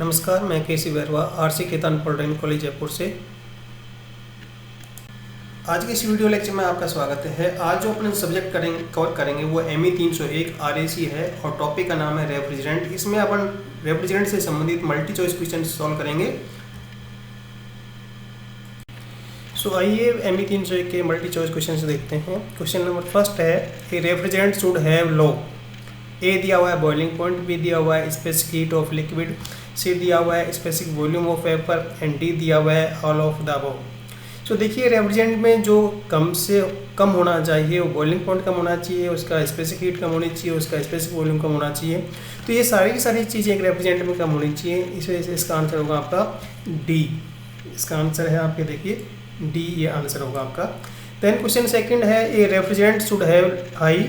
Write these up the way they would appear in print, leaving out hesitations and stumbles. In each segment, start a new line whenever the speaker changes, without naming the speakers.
नमस्कार, मैं KC Bairwa RC Ketan polytechnic college Jaipur से। आज के इस वीडियो लेक्चर में आपका स्वागत है। आज जो अपने सब्जेक्ट कवर करेंगे वो ME 301 RAC है और टॉपिक का नाम है रेफ्रिजरेंट। इसमें अपन रेफ्रिजरेंट से संबंधित मल्टी चॉइस क्वेश्चन सॉल्व करेंगे। आइए ME 301 के मल्टी चॉइस क्वेश्चन से देखते हैं। क्वेश्चन नंबर फर्स्ट है कि रेफ्रिजरेंट शुड हैव लो। ए दिया हुआ है बॉइलिंग पॉइंट, बी दिया हुआ है स्पेसिफिक हीट ऑफ लिक्विड, सी दिया हुआ है specific volume of vapour and D दिया हुआ है ऑल ऑफ द अबव। देखिए रेफ्रिजरेंट में जो कम से कम होना चाहिए वो बॉइलिंग पॉइंट कम होना चाहिए, उसका स्पेसिफिक हीट कम होनी चाहिए, उसका स्पेसिफिक वॉल्यूम कम होना चाहिए। तो ये सारी की सारी चीज़ें एक रेफ्रिजरेंट में कम होनी चाहिए। इस वजह से इसका आंसर होगा आपका डी। इसका आंसर है आपके देखिए डी, ये आंसर होगा आपका। देन क्वेश्चन सेकंड है A refrigerant should have high.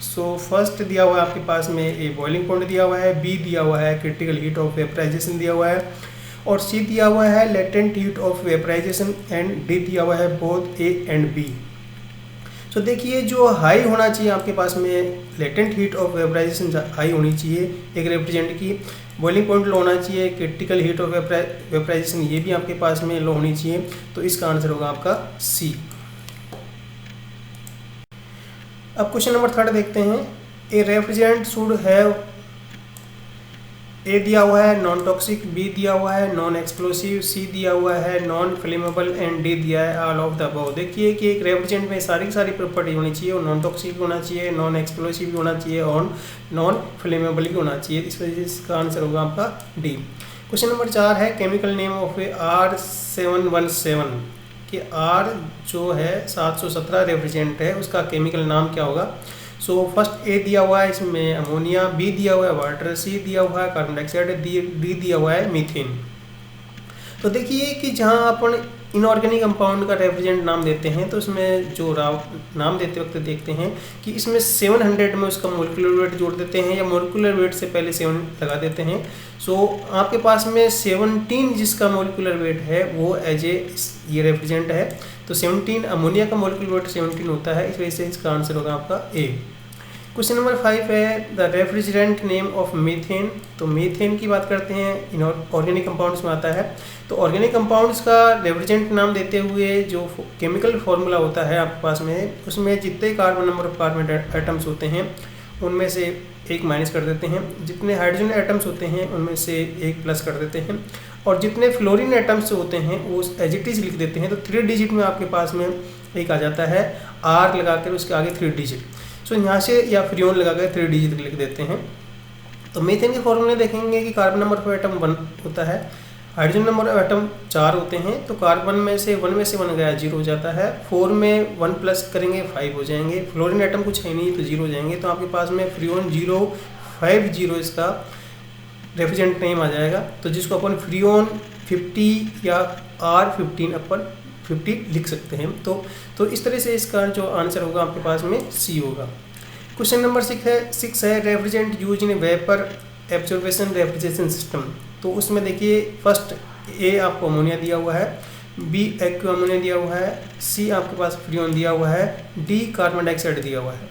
First दिया हुआ है आपके पास में ए बॉइलिंग पॉइंट दिया हुआ है, बी दिया हुआ है क्रिटिकल हीट ऑफ वेपराइजेशन दिया हुआ है और सी दिया हुआ है latent heat of vaporisation and D दिया हुआ है बोथ ए एंड बी। देखिए जो हाई होना चाहिए आपके पास में latent heat of vaporisation high होनी चाहिए एक रेफ्रिजरेंट की, बॉइलिंग पॉइंट लो होना चाहिए, क्रिटिकल हीट ऑफ वेपराइजेशन ये भी आपके पास में लो होनी चाहिए। तो इसका आंसर होगा आपका सी। अब क्वेश्चन नंबर थर्ड देखते हैं। ए रेफ्रिजरेंट शुड हैव, ए दिया हुआ है नॉन टॉक्सिक, बी दिया हुआ है नॉन एक्सप्लोसिव, सी दिया हुआ है नॉन फ्लेमेबल एंड डी दिया है ऑल ऑफ द अबव। देखिए कि एक रेफ्रिजरेंट में सारी की सारी प्रॉपर्टी होनी चाहिए और नॉन टॉक्सिक भी होना चाहिए, नॉन एक्सप्लोसिव भी होना चाहिए और नॉन फ्लेमेबल भी होना चाहिए। इस वजह से इसका आंसर होगा आपका डी। क्वेश्चन नंबर 4 है chemical name of A R717 कि R जो है 717 रेफ्रिजरेंट है उसका केमिकल नाम क्या होगा। फर्स्ट ए दिया हुआ है इसमें अमोनिया, बी दिया हुआ है वाटर, सी दिया हुआ है कार्बन डाइऑक्साइड, डी दिया हुआ है मीथेन। तो देखिए कि जहाँ अपन इनऑर्गेनिक कंपाउंड का रेफ्रिजरेंट नाम देते हैं तो इसमें जो नाम देते वक्त देखते हैं कि इसमें 700 में उसका मोलिकुलर वेट जोड़ देते हैं या मोलिकुलर वेट से पहले 7 लगा देते हैं। आपके पास में 17 जिसका मोलिकुलर वेट है वो एज ए ये रेफ्रिजरेंट है। तो 17 अमोनिया का मोलिकुलर वेट 17 होता है, इस वजह से इसका आंसर होगा आपका ए। क्वेश्चन नंबर 5 है the refrigerant name of methane. तो मीथेन की बात करते हैं, ऑर्गेनिक कंपाउंड्स में आता है। तो ऑर्गेनिक कंपाउंड्स का रेफ्रिजरेंट नाम देते हुए जो केमिकल फार्मूला होता है आपके पास में उसमें जितने carbon number of carbon atoms होते हैं उनमें से एक माइनस कर देते हैं, जितने हाइड्रोजन एटम्स होते हैं उनमें से एक प्लस कर देते हैं और जितने फ्लोरीन एटम्स होते हैं वो एज इट इज लिख देते हैं। तो 3 डिजिट में आपके पास में एक आ जाता है आर लगाकर उसके आगे 3 डिजिट। यहाँ से या फ्रियोन लगाकर 3 डिजिट लिख देते हैं। तो मीथेन के फॉर्मूले देखेंगे कि कार्बन नंबर ऑफ एटम 1 होता है, हाइड्रोजन नंबर ऑफ एटम 4 होते हैं। तो कार्बन में से 1 में से 1 गया 0 हो जाता है, 4 में 1 प्लस करेंगे 5 हो जाएंगे, फ्लोरीन एटम कुछ है नहीं तो 0 हो जाएंगे। तो आपके पास में फ्रियोन 050 इसका रेफ्रिजरेंट नेम आ जाएगा। तो जिसको अपन फ्रियोन 50 या R15 अपन 50 लिख सकते हैं। तो इस तरह से इसका जो आंसर होगा आपके पास में सी होगा। क्वेश्चन नंबर 6 है refrigerant use in vapour absorption refrigeration system. तो उसमें देखिए फर्स्ट ए आपको अमोनिया दिया हुआ है, बी एक्वा अमोनिया दिया हुआ है, सी आपके पास फ्रियोन दिया हुआ है, डी कार्बन डाइऑक्साइड दिया हुआ है।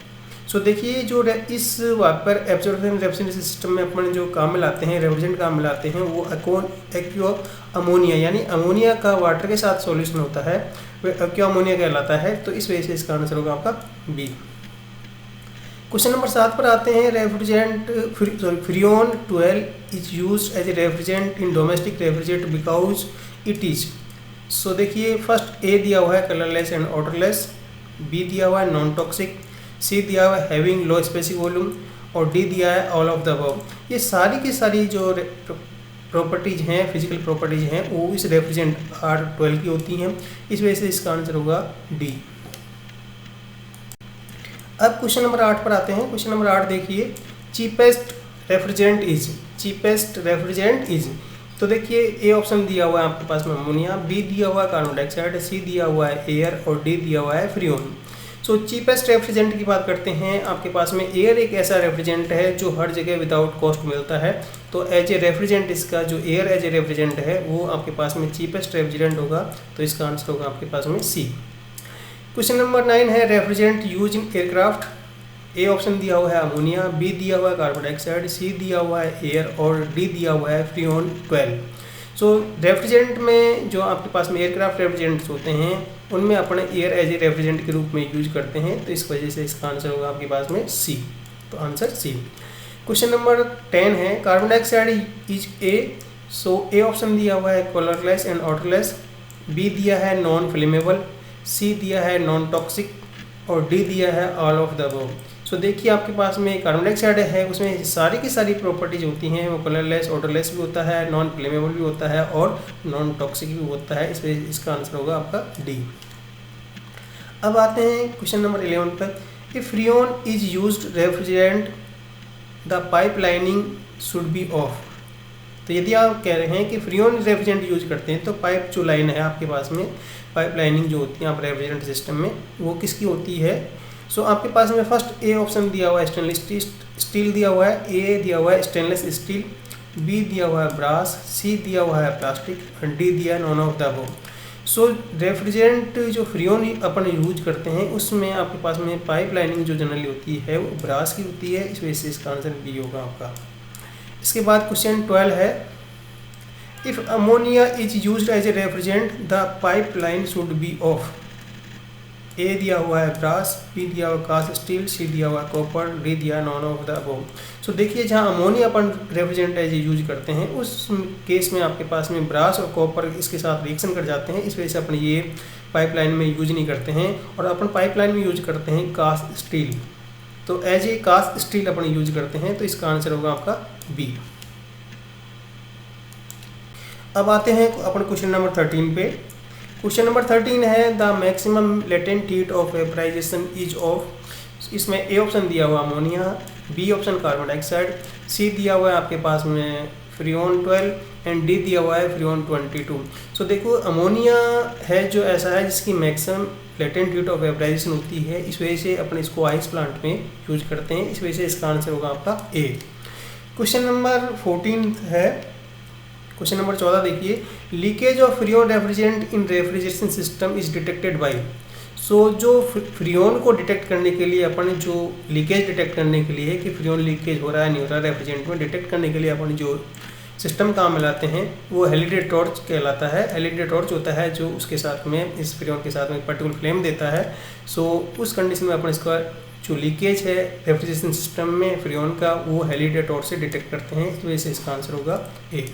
देखिए जो इस वेपर एब्जॉर्प्शन रेफ्रिजरेशन सिस्टम में अपन जो काम मिलाते हैं रेफ्रिजरेंट काम मिलाते हैं वो एक्वा अमोनिया यानी अमोनिया का वाटर के साथ सॉल्यूशन होता है, वह एक्वा अमोनिया कहलाता है। तो इस वजह से इसका आंसर होगा आपका बी। क्वेश्चन नंबर 7 पर आते हैं refrigerant freon 12 is used as a refrigerant in domestic refrigerator because it is. देखिए फर्स्ट ए दिया हुआ है कलरलेस एंड ऑडरलेस, बी दिया हुआ है नॉन टॉक्सिक, सी दिया हुआ है हैविंग लो स्पेसिफिक वॉल्यूम और डी दिया है ऑल ऑफ द अबव। ये सारी की सारी जो प्रॉपर्टीज हैं फिजिकल प्रॉपर्टीज हैं वो इस रेफ्रिजरेंट R12 की होती हैं, इस वजह से इसका आंसर होगा डी। अब क्वेश्चन नंबर 8 पर आते हैं। क्वेश्चन नंबर 8 देखिए चीपेस्ट रेफ्रिजरेंट इज। तो देखिए ए ऑप्शन दिया हुआ है आपके पास में अमोनिया, बी दिया हुआ है कार्बन डाइऑक्साइड, सी दिया हुआ है एयर और डी दिया हुआ है फ्रियोन। चीपेस्ट रेफ्रिजरेंट की बात करते हैं, आपके पास में एयर एक ऐसा रेफ्रिजरेंट है जो हर जगह विदाउट कॉस्ट मिलता है। तो एज ए रेफ्रिजरेंट इसका जो एयर एज ए रेफ्रिजरेंट है वो आपके पास में चीपेस्ट रेफ्रिजरेंट होगा। तो इसका आंसर होगा आपके पास में सी। क्वेश्चन नंबर 9 है refrigerant use in aircraft. A option दिया हुआ है अमोनिया, बी दिया हुआ है कार्बन डाइऑक्साइड, सी दिया हुआ है एयर और डी दिया हुआ है फ्रीऑन 12। सो रेफ्रिजरेंट में जो आपके पास में एयरक्राफ्ट रेफ्रिजरेंट्स होते हैं उनमें अपने एयर एज ए रेफ्रिजरेंट के रूप में यूज करते हैं, तो इस वजह से इसका आंसर होगा आपके पास में सी। तो आंसर सी। क्वेश्चन नंबर 10 है carbon dioxide is a. So A option दिया हुआ है कलरलेस एंड ऑडरलेस, बी दिया है नॉन फ्लेमेबल, सी दिया है नॉन टॉक्सिक और डी दिया है ऑल ऑफ द अबव। सो देखिए आपके पास में कार्बन डाइऑक्साइड है, उसमें सारी की सारी प्रॉपर्टीज होती हैं, वो कलरलेस ऑडरलेस भी होता है, नॉन फ्लेमेबल भी होता है और नॉन टॉक्सिक भी होता है, इसमें इसका आंसर होगा आपका डी। अब आते हैं क्वेश्चन नंबर 11 पर। If freon is used refrigerant the pipe lining should be of. तो यदि आप कह रहे हैं कि फ्रीऑन रेफ्रिजरेंट यूज करते हैं तो पाइप जो लाइन है आपके पास में, पाइप लाइनिंग जो होती है आप रेफ्रिजरेंट सिस्टम में, वो किसकी होती है। सो आपके पास में फर्स्ट ए ऑप्शन दिया हुआ है स्टेनलेस स्टील दिया हुआ है, ए दिया हुआ है स्टेनलेस स्टील, बी दिया हुआ है ब्रास, सी दिया हुआ है प्लास्टिक और डी दिया है none of the above. So refrigerant जो फ्रीऑन अपन यूज करते हैं उसमें आपके पास में पाइप लाइनिंग जो जनरली होती है वो ब्रास की होती है, इस वजह से इसका आंसर बी होगा आपका। इसके बाद क्वेश्चन 12 है if ammonia is used as a refrigerant the pipe line should be of. A दिया हुआ है ब्रास, बी दिया हुआ कास्ट स्टील, सी दिया हुआ कॉपर, डी दिया नॉन ऑफ द अबव। सो देखिए जहाँ अमोनिया अपन रेफ्रिजरेंट एज यूज करते हैं उस केस में आपके पास में ब्रास और कॉपर इसके साथ रिएक्शन कर जाते हैं, इस वजह से अपन ये पाइपलाइन में यूज नहीं करते हैं और अपन पाइपलाइन में यूज करते हैं कास्ट स्टील। तो एज ए कास्ट स्टील अपन यूज करते हैं, तो इसका आंसर होगा आपका बी। अब आते हैं अपन क्वेश्चन नंबर 13 पे। क्वेश्चन नंबर 13 है the maximum latent heat of vaporisation is of. इसमें ए ऑप्शन दिया हुआ ammonia, B option carbon dioxide, C दिया हुआ है आपके पास में फ्रीऑन 12 एंड डी दिया हुआ है फ्रीऑन 22। सो देखो अमोनिया है जो ऐसा है जिसकी maximum latent heat of vaporisation होती है, इस वजह से अपने इसको आइस प्लांट में यूज करते हैं, इस वजह से इसका आंसर होगा आपका ए। क्वेश्चन नंबर 14 है। क्वेश्चन नंबर 14 देखिए leakage of freon refrigerant in refrigeration system is detected by. So जो फ्रीऑन को डिटेक्ट करने के लिए अपन जो लीकेज डिटेक्ट करने के लिए कि फ्रीऑन लीकेज हो रहा है नहीं हो रहा रेफ्रिजरेंट में, डिटेक्ट करने के लिए अपन जो सिस्टम काम में लाते हैं वो एलईडी टॉर्च कहलाता है। एलईडी टॉर्च होता है जो उसके साथ में इस फ्रीऑन के साथ में पर्टिकुलर फ्लेम देता है। सो उस कंडीशन में अपन इसका जो लीकेज है रेफ्रिजरेशन सिस्टम में फ्रीऑन का वो एलईडी टॉर्च से डिटेक्ट करते हैं, इस वजह से इसका आंसर होगा ए।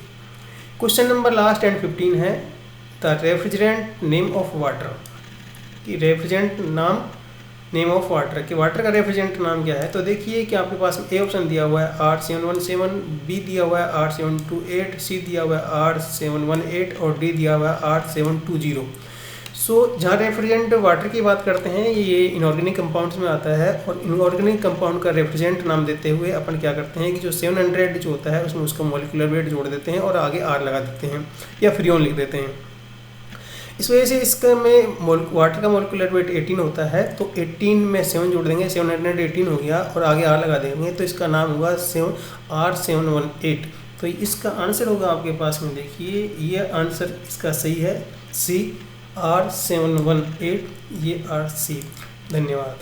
क्वेश्चन नंबर लास्ट एंड 15 है the refrigerant name of water. कि रेफ्रिजरेंट नाम नेम ऑफ वाटर कि वाटर का रेफ्रिजरेंट नाम क्या है। तो देखिए कि आपके पास ए ऑप्शन दिया हुआ है R717, बी दिया हुआ है R728, सी दिया हुआ है R718 और डी दिया हुआ है R720। सो जहाँ रेफ्रिजरेंट वाटर की बात करते हैं ये इनऑर्गेनिक कंपाउंड्स में आता है और इनऑर्गेनिक कंपाउंड का रेफ्रिजरेंट नाम देते हुए अपन क्या करते हैं कि जो 700 जो होता है उसमें उसका मॉलिक्यूलर वेट जोड़ देते हैं और आगे R लगा देते हैं या फ्रीऑन लिख देते हैं। इस वजह से इसका में वाटर का मॉलिक्यूलर वेट 18 होता है, तो 18 में 7 जोड़ देंगे, 718 हो गया और आगे R लगा देंगे तो इसका नाम होगा R718। तो इसका आंसर होगा आपके पास में देखिए ये आंसर इसका सही है सी R718, ये R C। धन्यवाद।